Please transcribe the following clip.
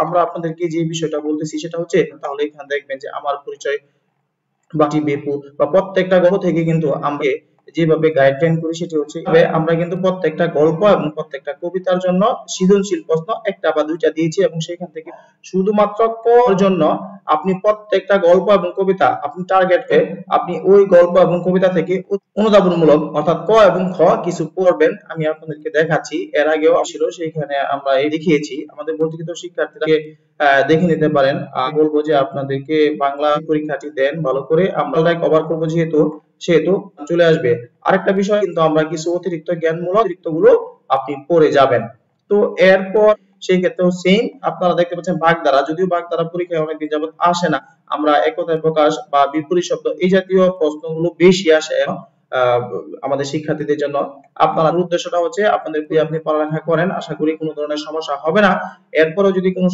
আমরা আপনাদেরকে যে বিষয়টা বলতেছি সেটা হচ্ছে, তাহলে এখানে দেখবেন যে আমার পরিচয় বা বেপু বা প্রত্যেকটা গল্প থেকে কিন্তু আমরা যেভাবে গাইডলাইন করি সেটি হচ্ছে আমরা কিন্তু প্রত্যেকটা গল্প এবং প্রত্যেকটা কবিতার জন্য সৃজনশীল প্রশ্ন একটা বা দুইটা দিয়েছি, এবং সেখান থেকে শুধুমাত্র কর জন্য আপনি প্রত্যেকটা গল্প এবং কবিতা আপনি টার্গেট করে আপনি ওই গল্প এবং কবিতা থেকে অনুধাবনমূলক অর্থাৎ ক এবং খ কিছু পড়বেন। আমি আপনাদেরকে দেখাচ্ছি, এর আগেও ছিল সেখানে আমরা এই দেখিয়েছি। আমাদের বর্ধিত শিক্ষার্থীকে দেখে নিতে পারেন। আমি বলবো যে আপনাদেরকে বাংলা পরীক্ষাটি দেন ভালো করে, আমরা কভার করবো সেহেতু চলে আসবে। আরেকটা বিষয় কিন্তু আমরা কিছু অতিরিক্ত জ্ঞানমূলক গুলো আপনি পড়ে যাবেন। তো এরপর সেই ক্ষেত্রেও সেম আপনারা দেখতে পাচ্ছেন বাগধারা, যদিও বাগধারা পরীক্ষায় অনেকদিন যাবত আসে না, আমরা একতায় প্রকাশ বা বিপরীত শব্দ এই জাতীয় প্রশ্নগুলো বেশি আসে আমাদের শিক্ষার্থীদের জন্য। আপনার উদ্দেশ্যটা হচ্ছে আপনাদের আপনি পড়ালেখা করেন, আশা করি কোনো ধরনের সমস্যা হবে না। এরপরেও যদি কোনো